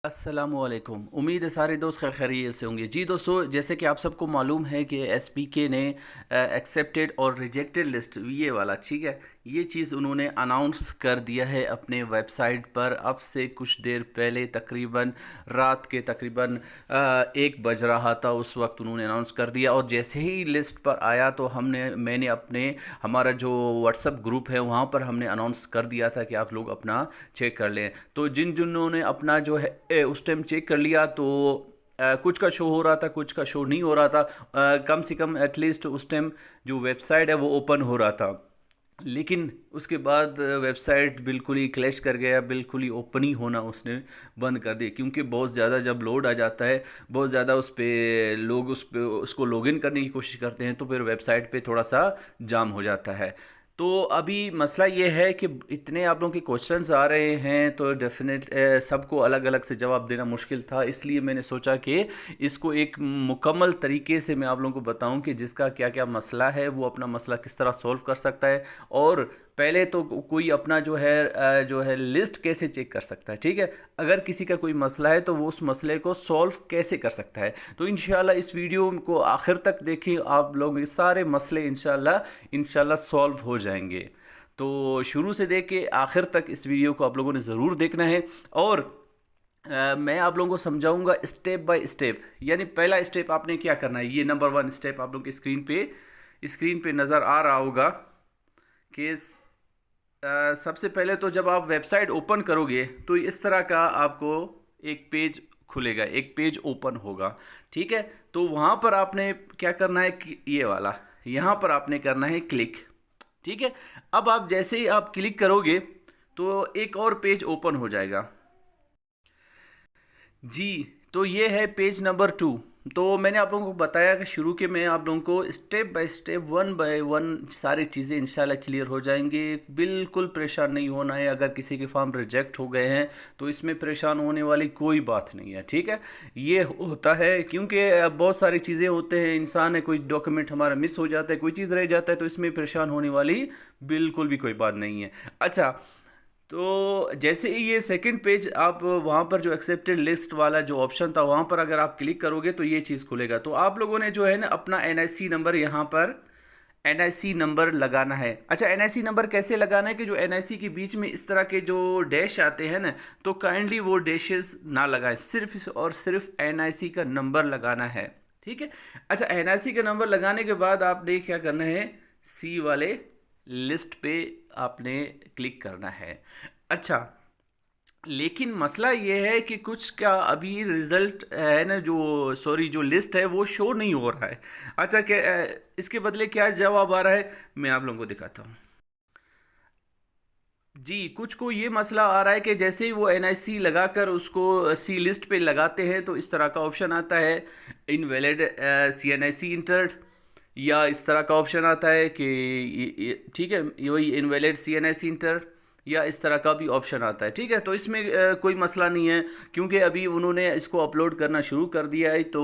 अस्सलामुअलैकुम। उम्मीद है सारे दोस्त खैरियत से होंगे। जी दोस्तों, जैसे कि आप सबको मालूम है कि एसपीके ने एक्सेप्टेड और रिजेक्टेड लिस्ट ये वाला, ठीक है, ये चीज़ उन्होंने अनाउंस कर दिया है अपने वेबसाइट पर। अब से कुछ देर पहले तकरीबन रात के तकरीबन 1 बज रहा था, उस वक्त उन्होंने अनाउंस कर दिया। और जैसे ही लिस्ट पर आया तो मैंने अपने हमारा जो व्हाट्सअप ग्रुप है वहाँ पर हमने अनाउंस कर दिया था कि आप लोग अपना चेक कर लें। तो जिन्होंने अपना जो है उस टाइम चेक कर लिया तो कुछ का शो हो रहा था, कुछ का शो नहीं हो रहा था। कम से कम एटलीस्ट उस टाइम जो वेबसाइट है वो ओपन हो रहा था, लेकिन उसके बाद वेबसाइट बिल्कुल ही क्लैश कर गया, बिल्कुल ही ओपन ही होना उसने बंद कर दिया। क्योंकि बहुत ज़्यादा जब लोड आ जाता है, बहुत ज़्यादा उस पर लोग उसको लॉगिन करने की कोशिश करते हैं तो फिर वेबसाइट पे थोड़ा सा जाम हो जाता है। तो अभी मसला ये है कि इतने आप लोगों के क्वेश्चंस आ रहे हैं तो डेफिनेट सबको अलग अलग से जवाब देना मुश्किल था। इसलिए मैंने सोचा कि इसको एक मुकम्मल तरीके से मैं आप लोगों को बताऊं कि जिसका क्या क्या मसला है वो अपना मसला किस तरह सॉल्व कर सकता है। और पहले तो कोई अपना जो है लिस्ट कैसे चेक कर सकता है, ठीक है। अगर किसी का कोई मसला है तो वो उस मसले को सॉल्व कैसे कर सकता है। तो इंशाल्लाह इस वीडियो को आखिर तक देखें, आप लोग सारे मसले इंशाल्लाह सॉल्व हो जाएंगे। तो शुरू से देख के आखिर तक इस वीडियो को आप लोगों ने ज़रूर देखना है। और मैं आप लोगों को समझाऊंगा स्टेप बाय स्टेप। यानी पहला स्टेप आपने क्या करना है, ये नंबर 1 स्टेप आप लोगों की स्क्रीन पे नज़र आ रहा होगा कि सबसे पहले तो जब आप वेबसाइट ओपन करोगे तो इस तरह का आपको एक पेज खुलेगा, एक पेज ओपन होगा, ठीक है। तो वहाँ पर आपने क्या करना है कि ये वाला यहाँ पर आपने करना है क्लिक, ठीक है। अब आप जैसे ही आप क्लिक करोगे तो एक और पेज ओपन हो जाएगा। जी, तो ये है पेज नंबर 2। तो मैंने आप लोगों को बताया कि शुरू के मैं आप लोगों को स्टेप बाय स्टेप 1 बाय 1 सारी चीज़ें इंशाल्लाह क्लियर हो जाएंगी। बिल्कुल परेशान नहीं होना है। अगर किसी के फॉर्म रिजेक्ट हो गए हैं तो इसमें परेशान होने वाली कोई बात नहीं है, ठीक है। ये होता है क्योंकि बहुत सारी चीज़ें होते हैं, इंसान है, कोई डॉक्यूमेंट हमारा मिस हो जाता है, कोई चीज़ रह जाता है, तो इसमें परेशान होने वाली बिल्कुल भी कोई बात नहीं है। अच्छा, तो जैसे ही ये सेकंड पेज आप वहाँ पर जो एक्सेप्टेड लिस्ट वाला जो ऑप्शन था वहाँ पर अगर आप क्लिक करोगे तो ये चीज़ खुलेगा। तो आप लोगों ने जो है ना अपना एनआईसी नंबर यहाँ पर एनआईसी नंबर लगाना है। अच्छा, एनआईसी नंबर कैसे लगाना है कि जो एनआईसी के बीच में इस तरह के जो डैश आते हैं ना, तो काइंडली वो डैशेस ना लगाएं, सिर्फ और सिर्फ एनआईसी का नंबर लगाना है, ठीक है। अच्छा, एनआईसी का नंबर लगाने के बाद आपने क्या करना है, सी वाले लिस्ट पे आपने क्लिक करना है। अच्छा, लेकिन मसला ये है कि कुछ का अभी रिज़ल्ट है ना, जो सॉरी जो लिस्ट है वो शो नहीं हो रहा है। अच्छा, क्या इसके बदले क्या जवाब आ रहा है, मैं आप लोगों को दिखाता हूँ। जी, कुछ को ये मसला आ रहा है कि जैसे ही वो एनआईसी लगाकर उसको सी लिस्ट पे लगाते हैं तो इस तरह का ऑप्शन आता है, इनवैलिड सीएनआईसी इंटर्ड, या इस तरह का ऑप्शन आता है कि ठीक है, ये वही इनवैलिड सीएनआईसी इंटर, या इस तरह का भी ऑप्शन आता है, ठीक है। तो इसमें कोई मसला नहीं है क्योंकि अभी उन्होंने इसको अपलोड करना शुरू कर दिया है। तो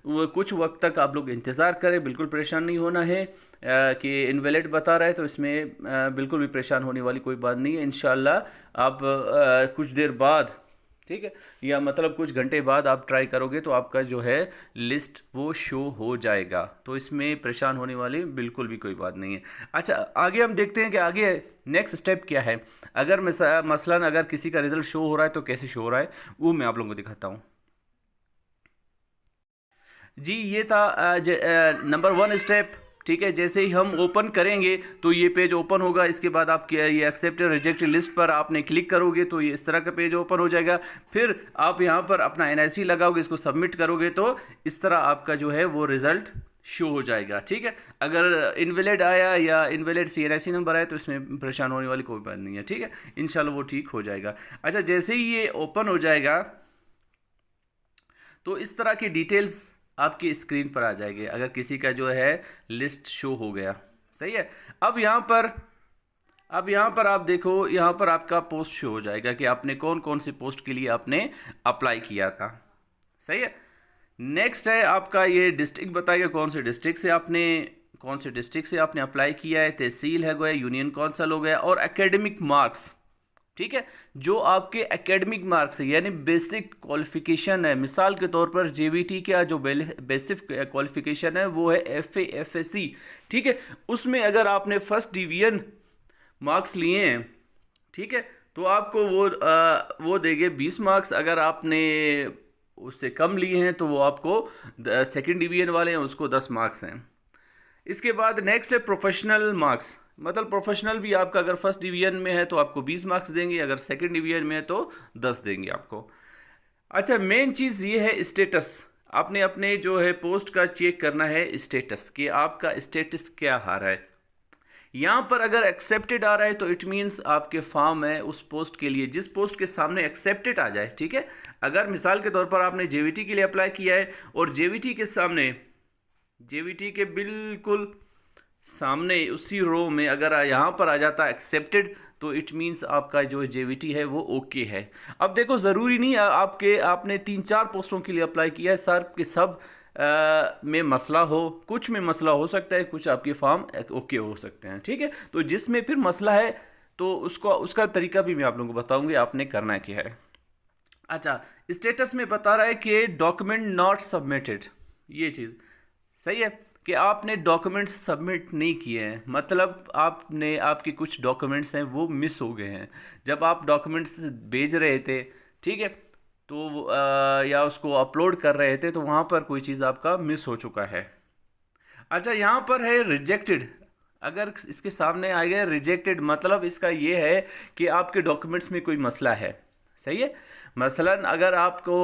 वो कुछ वक्त तक आप लोग इंतज़ार करें, बिल्कुल परेशान नहीं होना है। कि इनवैलिड बता रहा है तो इसमें बिल्कुल भी परेशान होने वाली कोई बात नहीं है। इंशाल्लाह आप कुछ देर बाद, ठीक है, या मतलब कुछ घंटे बाद आप ट्राई करोगे तो आपका जो है लिस्ट वो शो हो जाएगा। तो इसमें परेशान होने वाली बिल्कुल भी कोई बात नहीं है। अच्छा, आगे हम देखते हैं कि आगे नेक्स्ट स्टेप क्या है। अगर मसलन अगर किसी का रिजल्ट शो हो रहा है तो कैसे शो हो रहा है वो मैं आप लोगों को दिखाता हूँ। जी, ये था नंबर 1 स्टेप, ठीक है। जैसे ही हम ओपन करेंगे तो ये पेज ओपन होगा। इसके बाद आप ये एक्सेप्ट रिजेक्ट लिस्ट पर आपने क्लिक करोगे तो ये इस तरह का पेज ओपन हो जाएगा। फिर आप यहाँ पर अपना एनआईसी लगाओगे, इसको सबमिट करोगे तो इस तरह आपका जो है वो रिज़ल्ट शो हो जाएगा, ठीक है। अगर इनवैलिड आया या इनवैलिड सीएनआईसी नंबर आया तो इसमें परेशान होने वाली कोई बात नहीं है, ठीक है। इंशाल्लाह वो ठीक हो जाएगा। अच्छा, जैसे ही ये ओपन हो जाएगा तो इस तरह की डिटेल्स आपकी स्क्रीन पर आ जाएगी अगर किसी का जो है लिस्ट शो हो गया, सही है। अब यहाँ पर आप देखो, यहाँ पर आपका पोस्ट शो हो जाएगा कि आपने कौन कौन सी पोस्ट के लिए आपने अप्लाई किया था, सही है। नेक्स्ट है आपका ये डिस्ट्रिक्ट बताएगा कौन से डिस्ट्रिक्ट से आपने अप्लाई किया है। तहसील है गया, यूनियन काउंसिल हो गया, और एकेडमिक मार्क्स, ठीक है, जो आपके एकेडमिक मार्क्स है यानी बेसिक क्वालिफिकेशन है, मिसाल के तौर पर जेवीटी का जो बेसिक क्वालिफिकेशन है वो है एफए एफएससी, ठीक है, उसमें अगर आपने फर्स्ट डिवीजन मार्क्स लिए हैं, ठीक है, तो आपको वो देंगे 20 मार्क्स। अगर आपने उससे कम लिए हैं तो वो आपको सेकंड डिवीजन वाले हैं उसको 10 मार्क्स हैं। इसके बाद नेक्स्ट है प्रोफेशनल मार्क्स, मतलब प्रोफेशनल भी आपका अगर फर्स्ट डिवीजन में है तो आपको 20 मार्क्स देंगे, अगर सेकंड डिवीजन में है तो 10 देंगे आपको। अच्छा, मेन चीज़ ये है स्टेटस, आपने अपने जो है पोस्ट का चेक करना है स्टेटस कि आपका स्टेटस क्या आ रहा है। यहाँ पर अगर एक्सेप्टेड आ रहा है तो इट मीन्स आपके फॉर्म है उस पोस्ट के लिए जिस पोस्ट के सामने एक्सेप्टेड आ जाए, ठीक है। अगर मिसाल के तौर पर आपने जेवीटी के लिए अप्लाई किया है और जेवीटी के सामने, जेवीटी के बिल्कुल सामने उसी रो में अगर यहाँ पर आ जाता एक्सेप्टेड तो इट मीन्स आपका जो जेवीटी है वो ओके है। अब देखो, ज़रूरी नहीं आपने 3-4 पोस्टों के लिए अप्लाई किया है, सर के सब में मसला हो, कुछ में मसला हो सकता है, कुछ आपके फॉर्म ओके हो सकते हैं, ठीक है। तो जिसमें फिर मसला है तो उसका तरीका भी मैं आप लोगों को बताऊंगी आपने करना क्या है। अच्छा, स्टेटस में बता रहा है कि डॉक्यूमेंट नॉट सबमिटेड, ये चीज़ सही है कि आपने डॉक्यूमेंट्स सबमिट नहीं किए हैं, मतलब आपके कुछ डॉक्यूमेंट्स हैं वो मिस हो गए हैं जब आप डॉक्यूमेंट्स भेज रहे थे, ठीक है, तो या उसको अपलोड कर रहे थे तो वहाँ पर कोई चीज़ आपका मिस हो चुका है। अच्छा, यहाँ पर है रिजेक्टेड, अगर इसके सामने आ गया रिजेक्टेड मतलब इसका ये है कि आपके डॉक्यूमेंट्स में कोई मसला है, सही है। मसलन अगर आपको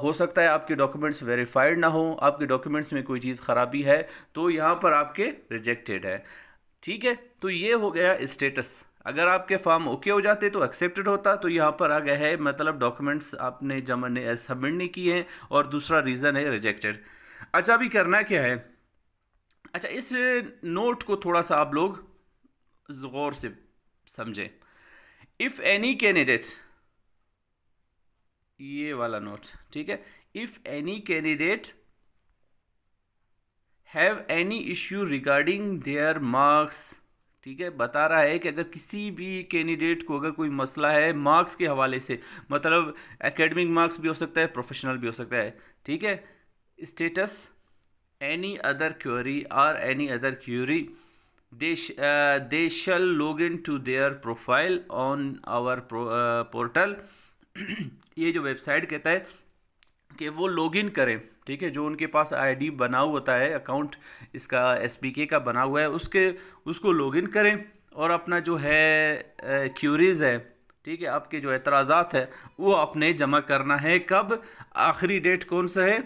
हो सकता है आपके डॉक्यूमेंट्स वेरीफाइड ना हो, आपके डॉक्यूमेंट्स में कोई चीज़ ख़राबी है तो यहाँ पर आपके रिजेक्टेड है, ठीक है। तो ये हो गया स्टेटस, अगर आपके फॉर्म ओके हो जाते तो एक्सेप्टेड होता, तो यहाँ पर आ गया है मतलब डॉक्यूमेंट्स आपने जमा सबमिट नहीं किए हैं, और दूसरा रीज़न है रिजेक्टेड। अच्छा, अभी करना क्या है, अच्छा इस नोट को थोड़ा सा आप लोग गौर से समझें। इफ़ एनी कैंडिडेट, ये वाला नोट, ठीक है, if any candidate have any issue regarding their marks, ठीक है, बता रहा है कि अगर किसी भी कैंडिडेट को अगर कोई मसला है मार्क्स के हवाले से, मतलब एकेडमिक मार्क्स भी हो सकता है, प्रोफेशनल भी हो सकता है, ठीक है, स्टेटस एनी अदर क्वेरी और any other query they shall log in to their profile on our portal. ये जो वेबसाइट कहता है कि वो लॉगिन करें, ठीक है, जो उनके पास आईडी बना हुआ होता है, अकाउंट इसका एसपीके का बना हुआ है, उसको लॉगिन करें और अपना जो है क्यूरीज़ है, ठीक है, आपके जो एतराज़ात है वो आपने जमा करना है। कब? आखिरी डेट कौन सा है?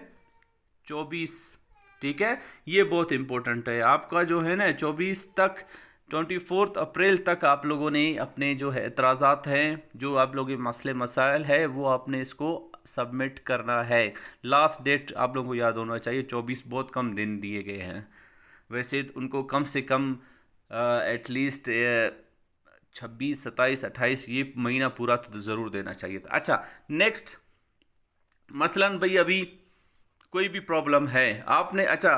24, ठीक है, ये बहुत इम्पोर्टेंट है आपका जो है ना 24 तक, 24 अप्रैल तक आप लोगों ने अपने जो है एतराज़ात हैं, जो आप लोगों के मसले मसाइल है वो आपने इसको सबमिट करना है। लास्ट डेट आप लोगों को याद होना चाहिए, 24 बहुत कम दिन दिए गए हैं, वैसे उनको कम से कम एटलीस्ट 26, 27, 28 ये महीना पूरा तो ज़रूर देना चाहिए था। अच्छा, नेक्स्ट मसलन भाई अभी कोई भी प्रॉब्लम है आपने, अच्छा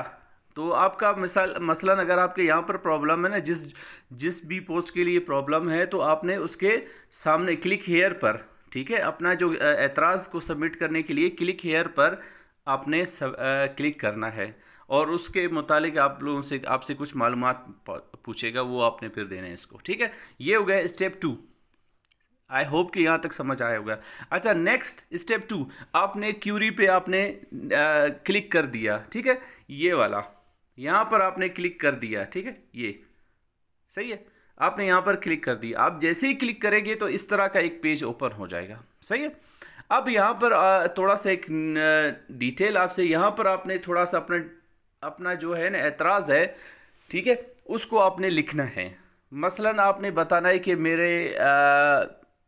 तो आपका मसलन अगर आपके यहाँ पर प्रॉब्लम है ना, जिस भी पोस्ट के लिए प्रॉब्लम है तो आपने उसके सामने क्लिक हेयर पर, ठीक है, अपना जो एतराज़ को सबमिट करने के लिए क्लिक हेयर पर आपने क्लिक करना है, और उसके मुतालिक आप लोगों से आपसे कुछ मालूमात पूछेगा, वो आपने फिर देने हैं इसको, ठीक है। ये हो गया स्टेप 2, आई होप कि यहाँ तक समझ आया होगा। अच्छा, नेक्स्ट स्टेप 2, आपने क्यूरी पे आपने क्लिक कर दिया, ठीक है, ये वाला यहाँ पर आपने क्लिक कर दिया, ठीक है, ये सही है, आपने यहाँ पर क्लिक कर दिया। आप जैसे ही क्लिक करेंगे तो इस तरह का एक पेज ओपन हो जाएगा, सही है। अब यहाँ पर थोड़ा सा एक डिटेल आपसे, यहाँ पर आपने थोड़ा सा अपना जो है ना एतराज़ है, ठीक है, उसको आपने लिखना है। मसलन आपने बताना है कि मेरे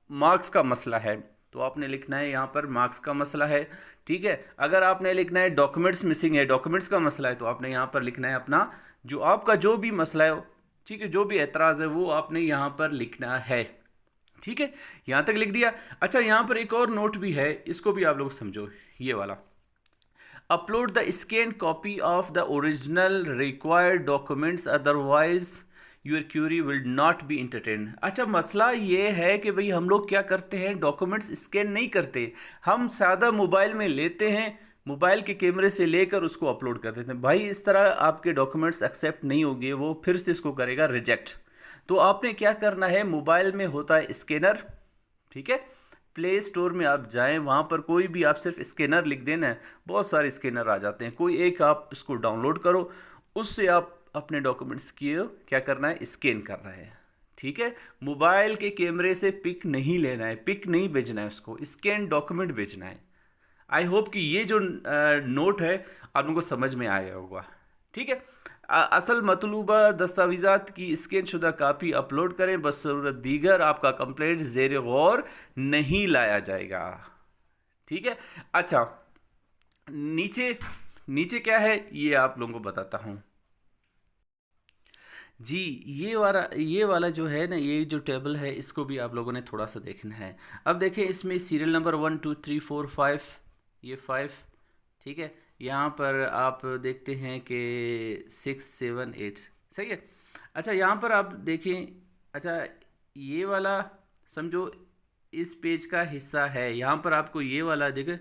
मार्क्स का मसला है, तो आपने लिखना है यहाँ पर मार्क्स का मसला है, ठीक है। अगर आपने लिखना है डॉक्यूमेंट्स मिसिंग है, डॉक्यूमेंट्स का मसला है, तो आपने यहाँ पर लिखना है अपना जो आपका जो भी मसला है, ठीक है, जो भी एतराज़ है वो आपने यहाँ पर लिखना है, ठीक है। यहाँ तक लिख दिया। अच्छा, यहाँ पर एक और नोट भी है, इसको भी आप लोग समझो, ये वाला, upload the scan copy of the original required documents, otherwise your query will not be entertain. अच्छा, मसला ये है कि भाई हम लोग क्या करते हैं, डॉक्यूमेंट्स स्कैन नहीं करते, हम सादा मोबाइल में लेते हैं, मोबाइल के कैमरे से लेकर उसको अपलोड कर देते हैं। भाई इस तरह आपके डॉक्यूमेंट्स एक्सेप्ट नहीं होंगे, वो फिर से इसको करेगा रिजेक्ट। तो आपने क्या करना है, मोबाइल में होता है स्कैनर, ठीक है, प्ले स्टोर में आप जाएं, वहाँ पर कोई भी आप सिर्फ स्कैनर लिख देना है, बहुत सारे स्कैनर आ जाते हैं, कोई एक आप इसको डाउनलोड करो, उससे आप अपने डॉक्यूमेंट्स की क्या करना है, स्कैन करना है, ठीक है। मोबाइल के कैमरे से पिक नहीं लेना है, पिक नहीं भेजना है, उसको स्कैन डॉक्यूमेंट भेजना है। आई होप कि ये जो नोट है आप लोगों को समझ में आया होगा, ठीक है। असल मतलूबा दस्तावेज़ात की स्कैन शुदा कापी अपलोड करें, बस ज़रूरत दीगर आपका कंप्लेंट ज़ेर गौर नहीं लाया जाएगा, ठीक है। अच्छा, नीचे नीचे क्या है ये आप लोगों को बताता हूँ जी। ये वाला जो है ना, ये जो टेबल है इसको भी आप लोगों ने थोड़ा सा देखना है। अब देखिए इसमें सीरियल नंबर 1 2 3 4 5, ये 5, ठीक है। यहाँ पर आप देखते हैं कि 6 7 8, सही है। अच्छा, यहाँ पर आप देखें, अच्छा ये वाला समझो इस पेज का हिस्सा है, यहाँ पर आपको ये वाला देखें,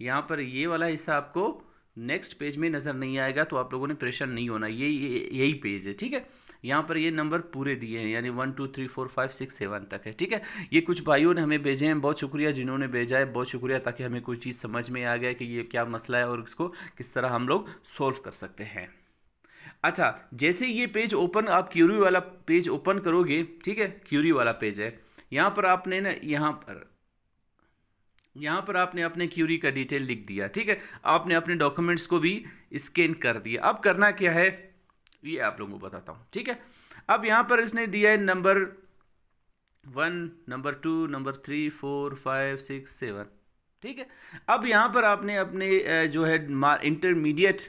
यहाँ पर ये वाला हिस्सा आपको नेक्स्ट पेज में नज़र नहीं आएगा, तो आप लोगों ने परेशान नहीं होना, यही पेज है, ठीक है। यहाँ पर ये नंबर पूरे दिए हैं, यानी 1 2 3 4 5 6 7 तक है, ठीक है। ये कुछ भाइयों ने हमें भेजे हैं, बहुत शुक्रिया जिन्होंने भेजा है, बहुत शुक्रिया, ताकि हमें कोई चीज़ समझ में आ गया कि ये क्या मसला है और इसको किस तरह हम लोग सोल्व कर सकते हैं। अच्छा, जैसे ये पेज ओपन, आप क्यूरी वाला पेज ओपन करोगे, ठीक है, क्यूरी वाला पेज है, यहाँ पर आपने ना, यहाँ पर आपने अपने क्यूरी का डिटेल लिख दिया, ठीक है, आपने अपने डॉक्यूमेंट्स को भी स्कैन कर दिया। अब करना क्या है ये आप लोगों को बताता हूँ, ठीक है। अब यहाँ पर इसने दिया है नंबर 1, नंबर 2, नंबर 3 4 5 6 7, ठीक है। अब यहाँ पर आपने अपने जो है इंटरमीडिएट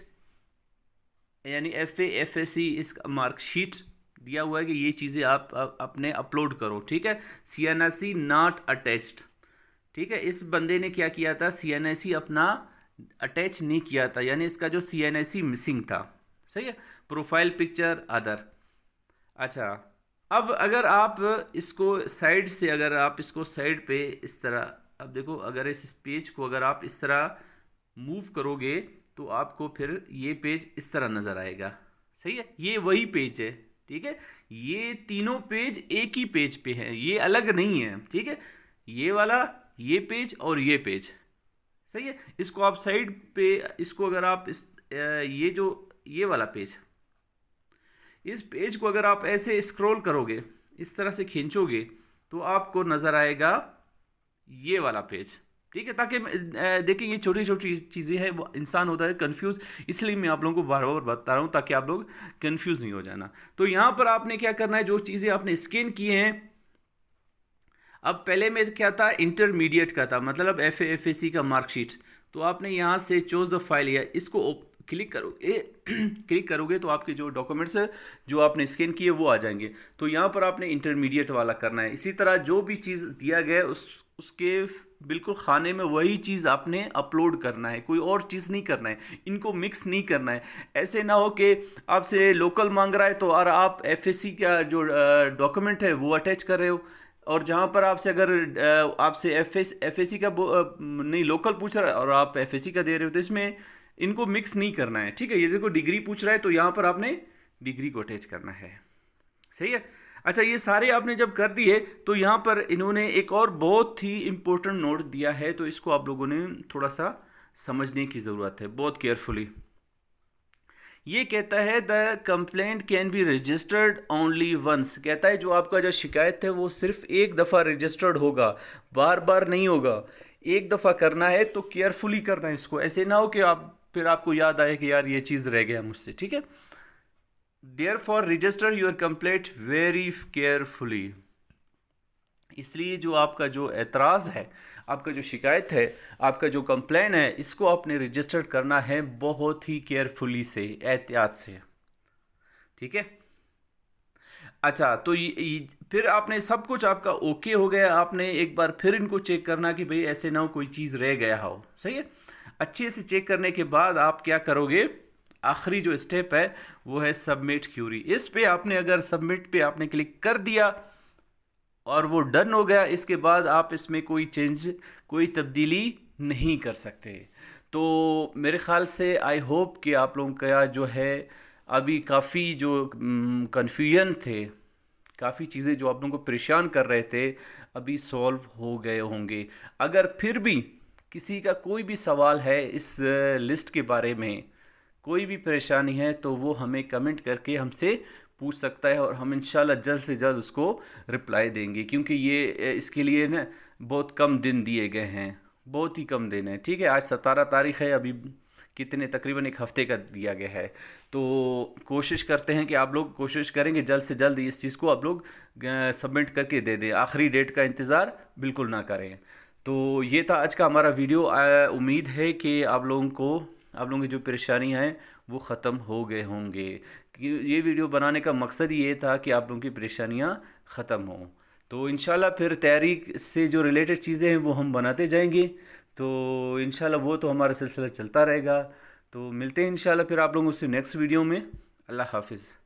यानी FA FSC इसका मार्कशीट दिया हुआ है कि ये चीज़ें आप अपने अपलोड करो, ठीक है। CNSE नॉट अटैच्ड, ठीक है। इस बंदे ने क्या किया था, CNSE अपना अटैच नहीं किया था, यानी इसका जो CNSE मिसिंग था, सही है। Profile picture other. अच्छा, अब अगर आप इसको साइड से, अगर आप इसको साइड पे इस तरह, अब देखो अगर इस पेज को अगर आप इस तरह मूव करोगे तो आपको फिर ये पेज इस तरह नज़र आएगा, सही है। ये वही पेज है, ठीक है, ये तीनों पेज एक ही पेज पे हैं, ये अलग नहीं है, ठीक है। ये वाला, ये पेज और ये पेज, सही है। इसको आप साइड पे, इसको अगर आप ये जो ये वाला पेज, इस पेज को अगर आप ऐसे स्क्रॉल करोगे, इस तरह से खींचोगे, तो आपको नज़र आएगा ये वाला पेज, ठीक है। ताकि देखिए ये छोटी छोटी चीज़ें हैं, वो इंसान होता है कंफ्यूज, इसलिए मैं आप लोगों को बार बार बता रहा हूँ ताकि आप लोग कंफ्यूज नहीं हो जाना। तो यहाँ पर आपने क्या करना है, जो चीज़ें आपने स्कैन किए हैं, अब पहले में क्या था, इंटरमीडिएट का था, मतलब FA FSC का मार्कशीट, तो आपने यहाँ से चूज द फाइल, या इसको क्लिक करोगे क्लिक करोगे तो आपके जो डॉक्यूमेंट्स है जो आपने स्कैन किए वो आ जाएंगे। तो यहाँ पर आपने इंटरमीडिएट वाला करना है। इसी तरह जो भी चीज़ दिया गया है उसके बिल्कुल खाने में वही चीज़ आपने अपलोड करना है, कोई और चीज़ नहीं करना है, इनको मिक्स नहीं करना है। ऐसे ना हो कि आपसे लोकल मांग रहा है तो और आप FSC का जो डॉक्यूमेंट है वो अटैच कर रहे हो, और जहाँ पर आपसे अगर आपसे FSC का नहीं लोकल पूछ रहा है और आप FSC का दे रहे हो, तो इसमें इनको मिक्स नहीं करना है, ठीक है। ये देखो डिग्री पूछ रहा है तो यहाँ पर आपने डिग्री को अटैच करना है, सही है। अच्छा, ये सारे आपने जब कर दिए तो यहाँ पर इन्होंने एक और बहुत ही इम्पोर्टेंट नोट दिया है, तो इसको आप लोगों ने थोड़ा सा समझने की ज़रूरत है बहुत केयरफुली। ये कहता है the complaint can be registered only once, कहता है जो आपका जो शिकायत है वो सिर्फ एक दफ़ा रजिस्टर्ड होगा, बार बार नहीं होगा, एक दफ़ा करना है। तो केयरफुली करना है इसको, ऐसे ना हो कि आप फिर आपको याद आए कि यार ये चीज़ रह गया मुझसे, ठीक है। Therefore register your complaint very carefully, इसलिए जो आपका जो एतराज़ है, आपका जो शिकायत है, आपका जो कंप्लेन है, इसको आपने रजिस्टर करना है बहुत ही केयरफुली से, एहतियात से, ठीक है। अच्छा, तो फिर आपने सब कुछ आपका ओके हो गया, आपने एक बार फिर इनको चेक करना कि भाई ऐसे ना हो कोई चीज़ रह गया हो, सही है। अच्छे से चेक करने के बाद आप क्या करोगे, आखिरी जो स्टेप है वो है सबमिट क्यूरी। इस पे आपने अगर सबमिट पे आपने क्लिक कर दिया और वो डन हो गया, इसके बाद आप इसमें कोई चेंज, कोई तब्दीली नहीं कर सकते। तो मेरे ख़्याल से आई होप कि आप लोगों का जो है अभी काफ़ी जो कन्फ्यूजन थे, काफ़ी चीज़ें जो आप लोगों को परेशान कर रहे थे, अभी सॉल्व हो गए होंगे। अगर फिर भी किसी का कोई भी सवाल है इस लिस्ट के बारे में, कोई भी परेशानी है, तो वो हमें कमेंट करके हमसे पूछ सकता है और हम इंशाल्लाह जल्द से जल्द उसको रिप्लाई देंगे, क्योंकि ये इसके लिए ना बहुत कम दिन दिए गए हैं, बहुत ही कम दिन है। ठीक है, आज 17 तारीख है, अभी कितने तकरीबन एक हफ़्ते का दिया गया है। तो कोशिश करते हैं कि आप लोग कोशिश करेंगे जल्द से जल्द इस चीज़ को आप लोग सबमिट करके दे दें, आखिरी डेट का इंतज़ार बिल्कुल ना करें। तो ये था आज का हमारा वीडियो। उम्मीद है कि आप लोगों की जो परेशानी है वो ख़त्म हो गए होंगे। ये वीडियो बनाने का मकसद ये था कि आप लोगों की परेशानियाँ ख़त्म हों। तो इंशाल्लाह फिर तैयारी से जो रिलेटेड चीज़ें हैं वो हम बनाते जाएंगे। तो इंशाल्लाह वो तो हमारा सिलसिला चलता रहेगा। तो मिलते हैं इंशाल्लाह फिर आप लोगों से नेक्स्ट वीडियो में। अल्लाह हाफिज़।